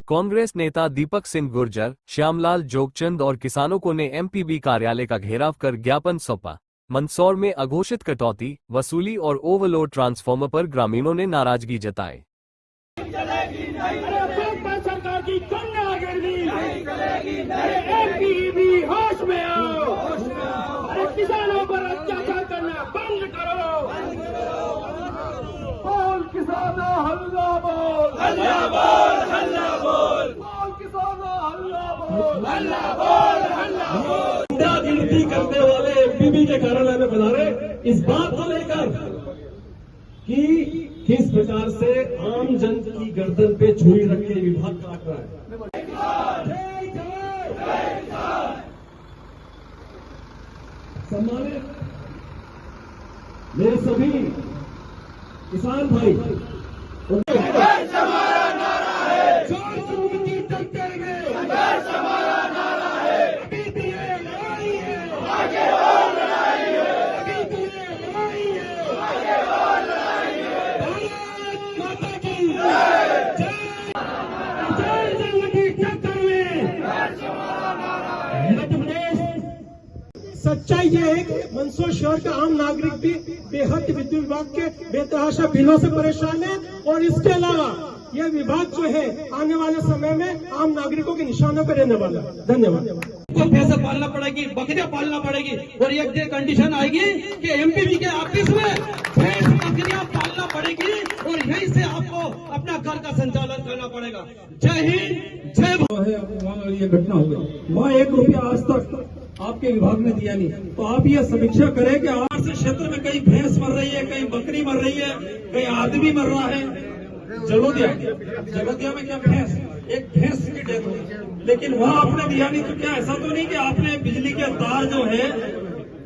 कांग्रेस नेता दीपक सिंह गुर्जर, श्यामलाल जोगचंद और किसानों को ने एमपीबी कार्यालय का घेराव कर ज्ञापन सौंपा। मंदसौर में अघोषित कटौती, वसूली और ओवरलोड ट्रांसफार्मर पर ग्रामीणों ने नाराजगी जताई। सरकार की एमपीबी होश में आओ, किसानों पर अत्याचार करना बंद करो। बोल किसानों हल्ला बोल, हल्ला बोल, हल्ला बोल, बोल किसानों हल्ला बोल, हल्ला बोल, हल्ला बोल। गिनती करने वाले एमपीबी के कार्यालय में बुला रहे इस बात को लेकर कि किस प्रकार से आम जन की गर्दन पे छुरी रख के विभाग काट रहा है। सम्मानित मेरे सभी किसान भाई, हमारा नारा है, तक देंगे, हमारा नारा है, अभी भी ये लड़ाई है, आगे और लड़ाई है, अभी भी ये लड़ाई है, आगे और लड़ाई है। भारत माता की जय, जय जंग की टक्कर में मध्य प्रदेश। सच्चाई ये है कि मंदसौर शहर का आम नागरिक भी बेहद विद्युत विभाग के बेतहाशा बिलों से परेशान है और इसके अलावा यह विभाग जो है आने वाले समय में आम नागरिकों के निशानों पर रहने वाला है। धन्यवाद। को भैंसा पालना पड़ेगी, बकरियां पालना पड़ेगी और एक दिन कंडीशन आएगी कि एमपीबी के ऑफिस में भैंस बकरियां पालना पड़ेगी और यहीं से आपको अपना घर का संचालन करना पड़ेगा। जय हिंद, जय भारत। वहाँ ये घटना हो गई, वहाँ 1 रुपया आज तक आपके विभाग ने दिया नहीं, तो आप ये समीक्षा करें कि आज से क्षेत्र में कहीं भैंस मर रही है, कहीं बकरी मर रही है, कहीं आदमी मर रहा है। जलोदिया में क्या भैंस, एक भैंस की डेथ हुई, लेकिन वहाँ आपने दिया नहीं। तो क्या ऐसा तो नहीं कि आपने बिजली के तार जो है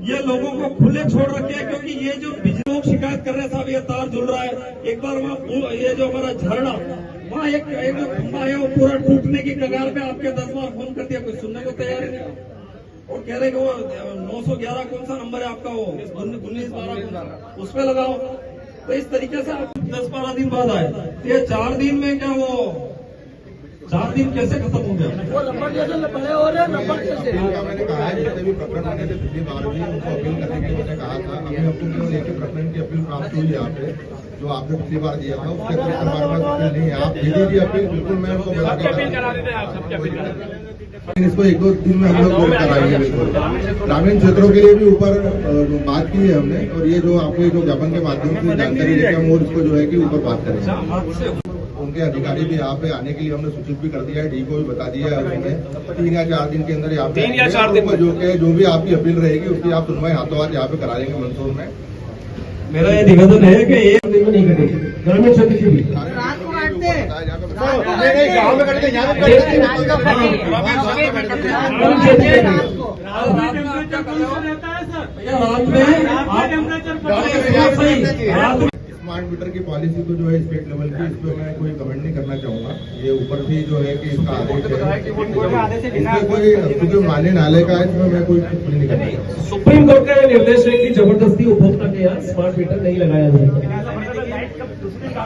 ये लोगों को खुले छोड़ रखे हैं? क्योंकि ये जो बिजली लोग शिकायत कर रहे साहब ये तार झुल रहा है। एक बार वहाँ ये जो हमारा झरना वहाँ एक जो खंभा है वो पूरा टूटने की कगार पे, आपके 10 बार फोन कर दिया, कोई सुनने को तैयार ही नहीं। और कह रहे कि वो 911 कौन सा नंबर है आपका, वो 1912 उस पे लगाओ। तो इस तरीके से आप 10-12 दिन बाद आए, ये 4 दिन में क्या वो 4 दिन कैसे खत्म हो गया? वो नंबर जैसे पड़े हो रहे नंबर कैसे? मैंने कहा है जितने भी प्रकरण होने थे पिछली बार भी उनको अपील करने के लिए मैंने कहा था। अभी हमको केवल एक ही प्रकरण की अपील प्राप्त हुई यहाँ पे, जो आपने पिछली बार दिया था, उसके अतिरिक्त हमारे पास अपील नहीं है। आप दे दीजिए अपील, बिल्कुल मैं उनको बता देता। इसको 1-2 दिन में हम लोग कराएंगे। बिल्कुल ग्रामीण क्षेत्रों के लिए भी ऊपर बात की है हमने, और ये जो आपके जो ज्ञापन के माध्यम से जानकारी लेके हम और इसको जो है कि ऊपर बात करेंगे। उनके अधिकारी भी यहाँ पे आने के लिए हमने सूचित भी कर दिया है, डी को भी बता दिया है उन्होंने 3 या 4 दिन के अंदर यहाँ पे 3 या 4 दिन जो भी आपकी अपील रहेगी उसकी आप सुनवाई हाथों हाथ यहाँ पे करा लेंगे मंदसौर में। मेरा ये निवेदन है कि 1 दिन में नहीं कटेगी ग्रामीण क्षेत्र की भी, रात को काटते हैं, गाँव में कटते हैं, स्मार्ट मीटर की पॉलिसी तो जो है स्टेट लेवल की, इस पर मैं कोई कमेंट नहीं करना चाहूंगा। ये ऊपर भी जो है कि इसका आदेश है, इसमें कोई मान्य नाले का है, इसमें मैं कोई टिप्पणी नहीं करना चाहूँगा। सुप्रीम कोर्ट का ये निर्देश है कि जबरदस्ती उपभोक्ता के यहाँ स्मार्ट मीटर नहीं लगाया जाएगा।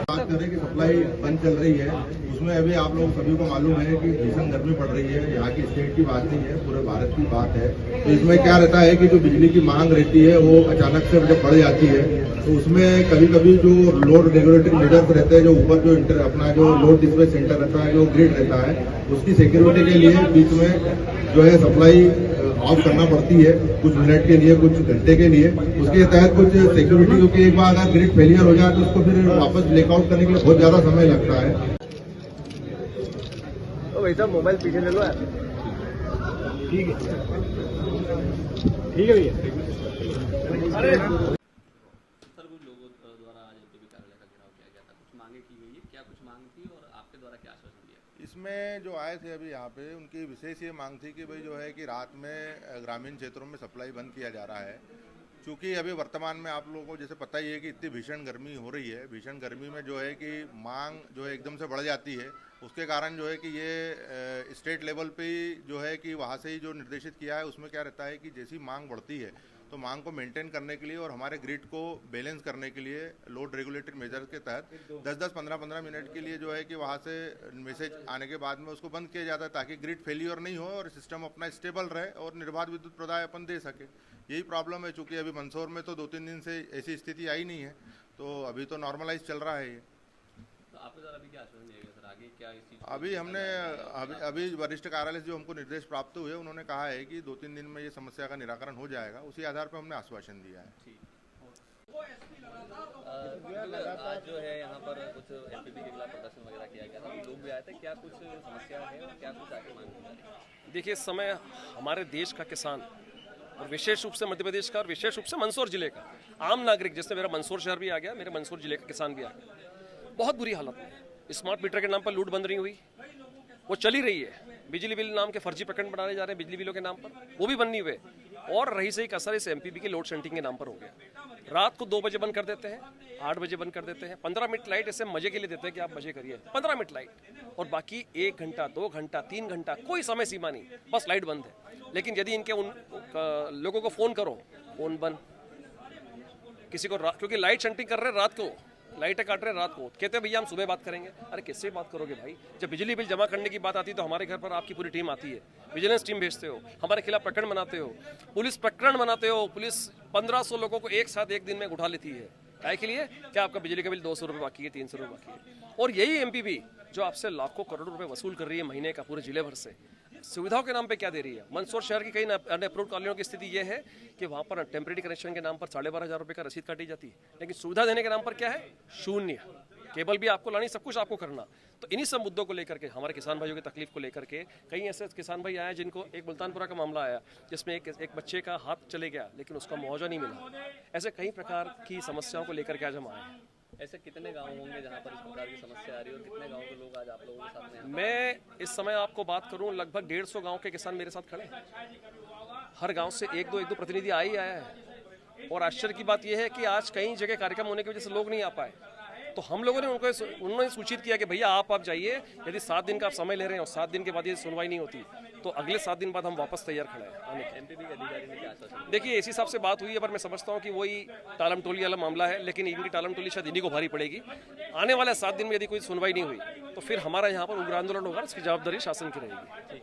बात करें कि सप्लाई बंद चल रही है, उसमें अभी आप लोग सभी को मालूम है कि भीषण गर्मी पड़ रही है। यहाँ की स्टेट की बात नहीं है, पूरे भारत की बात है। तो इसमें क्या रहता है कि जो बिजली की मांग रहती है वो अचानक से जब बढ़ जाती है, तो उसमें कभी कभी जो लोड रेगुलेटरी मीटर्स रहते हैं, जो ऊपर जो अपना जो लोड डिस्प्ले सेंटर रहता है, जो ग्रिड रहता है, उसकी सिक्योरिटी के लिए बीच में जो है सप्लाई ऑफ करना पड़ती है कुछ मिनट के लिए, कुछ घंटे के लिए। उसके तहत कुछ सिक्योरिटी, क्योंकि एक बार अगर ग्रिड फेलियर हो जाए तो उसको फिर वापस ब्लैकआउट करने के लिए बहुत ज्यादा समय लगता है। तो वैसा मोबाइल पीछे ले लो यार। ठीक है, ठीक है भैया। अरे लोगों द्वारा आज एमपीबी कार्यालय का घेराव किया गया था, कुछ मांगे की गई है, क्या कुछ मांग थी और आपके द्वारा क्या आश्वासन दिया? इसमें जो आए थे अभी यहाँ पे, उनकी विशेष ये मांग थी कि भाई जो है कि रात में ग्रामीण क्षेत्रों में सप्लाई बंद किया जा रहा है। क्योंकि अभी वर्तमान में आप लोगों को जैसे पता ही है कि इतनी भीषण गर्मी हो रही है, भीषण गर्मी में जो है कि मांग जो है एकदम से बढ़ जाती है। उसके कारण जो है कि ये स्टेट लेवल पे ही जो है कि वहाँ से ही जो निर्देशित किया है, उसमें क्या रहता है कि जैसी मांग बढ़ती है तो मांग को मेंटेन करने के लिए और हमारे ग्रिड को बैलेंस करने के लिए लोड रेगुलेटरी मेजर्स के तहत 10-10, 15-15 मिनट के लिए जो है कि वहाँ से मैसेज आने के बाद में उसको बंद किया जाता है, ताकि ग्रिड फेलियर नहीं हो और सिस्टम अपना स्टेबल रहे और निर्बाध विद्युत प्रदाय अपन दे सके। यही प्रॉब्लम है, चूँकि अभी मंदसौर में तो 2-3 दिन से ऐसी स्थिति आई नहीं है, तो अभी तो नॉर्मलाइज चल रहा है ये। तो आपके द्वारा अभी क्या आश्वासन दिया गया सर, आगे क्या इस चीज़ अभी हमने अभी वरिष्ठ कार्यालय से जो हमको निर्देश प्राप्त हुए, उन्होंने कहा है कि 2-3 दिन में ये समस्या का निराकरण हो जाएगा, उसी आधार पर हमने आश्वासन दिया है। आज जो है यहाँ पर कुछ एमपीबी के खिलाफ प्रदर्शन वगैरह किया गया था, लोग भी आए थे, क्या कुछ समस्या है और क्या कुछ आगे मांग की जा रही है? देखिए, इस समय हमारे देश का किसान और विशेष रूप से मध्य प्रदेश का और विशेष रूप से मंदसौर जिले का आम नागरिक, जिससे मेरा मंदसौर शहर भी आ गया, मेरे मंदसौर जिले का किसान भी आ गया, बहुत बुरी हालत में है। स्मार्ट मीटर के नाम पर लूट बंद नहीं हुई, वो चली रही है। बिजली बिल नाम के फर्जी प्रकरण बनाए जा रहे हैं बिजली बिलों के नाम पर, वो भी बंद नहीं हुए। और रही सही कसर इस एमपीबी के लोड शेडिंग के नाम पर हो गया। रात को 2 बजे बंद कर देते हैं, 8 बजे बंद कर देते हैं, 15 मिनट लाइट ऐसे मजे के लिए देते हैं कि आप मजे करिए, 15 मिनट लाइट, और बाकी 1 घंटा 2 घंटा 3 घंटा कोई समय सीमा नहीं, बस लाइट बंद है। लेकिन यदि इनके उन लोगों को फोन करो, फोन बंद, किसी को क्योंकि लाइट शेडिंग कर रहे हैं रात को, लाइटें काट रहे हैं रात को, कहते हैं भैया हम सुबह बात करेंगे। अरे किससे बात करोगे भाई? जब बिजली बिल जमा करने की बात आती है तो हमारे घर पर आपकी पूरी टीम आती है, विजिलेंस टीम भेजते हो, हमारे खिलाफ प्रकरण बनाते हो, पुलिस प्रकरण बनाते हो, पुलिस 1500 लोगों को एक साथ एक दिन में उठा लेती है। काय के लिए? क्या आपका बिजली का बिल 200 रुपये बाकी है, 300 रुपये बाकी है। और यही एमपीबी जो आपसे लाखों करोड़ों रुपए वसूल कर रही है महीने का पूरे जिले भर से, सुविधाओं के नाम पे क्या दे रही है? मंदसौर शहर की कई अनअप्रूव्ड कॉलोनियों की स्थिति यह है कि वहाँ पर टेम्परेरी कनेक्शन के नाम पर 12,500 रुपये का रसीद काटी जाती है, लेकिन सुविधा देने के नाम पर क्या है? शून्य। केबल भी आपको लानी, सब कुछ आपको करना। तो इन्हीं सब मुद्दों को लेकर के, हमारे किसान भाइयों की तकलीफ को लेकर के, कई ऐसे किसान भाई आए जिनको एक मुल्तानपुरा का मामला आया जिसमें एक बच्चे का हाथ चले गया लेकिन उसका मुआवजा नहीं मिला। ऐसे कई प्रकार की समस्याओं को लेकर के आज हम आए हैं। ऐसे कितने गांव होंगे जहां पर इस प्रकार की समस्या आ रही है और कितने गांव के लोग आज आप लोगों के साथ में? मैं इस समय आपको बात करूं, लगभग 150 गांव के किसान मेरे साथ खड़े हैं। हर गांव से एक दो प्रतिनिधि आया है। और आश्चर्य की बात यह है कि आज कई जगह कार्यक्रम होने की वजह से लोग नहीं आ पाए, तो हम लोगों ने उन्होंने सूचित किया कि भैया आप जाइए, यदि 7 दिन का आप समय ले रहे हैं और 7 दिन के बाद यदि सुनवाई नहीं होती तो अगले 7 दिन बाद हम वापस तैयार खड़े हैं आने के। एमपीबी के अधिकारी ने क्या आश्वासन? देखिए, इसी हिसाब से बात हुई है, पर मैं समझता हूँ कि वही टालम टोली वाला मामला है, लेकिन इनकी टालम टोली शायद इन्हीं को भारी पड़ेगी। आने वाले 7 दिन में यदि कोई सुनवाई नहीं हुई तो फिर हमारा यहाँ पर उग्र आंदोलन होगा, इसकी जवाबदारी शासन की रहेगी।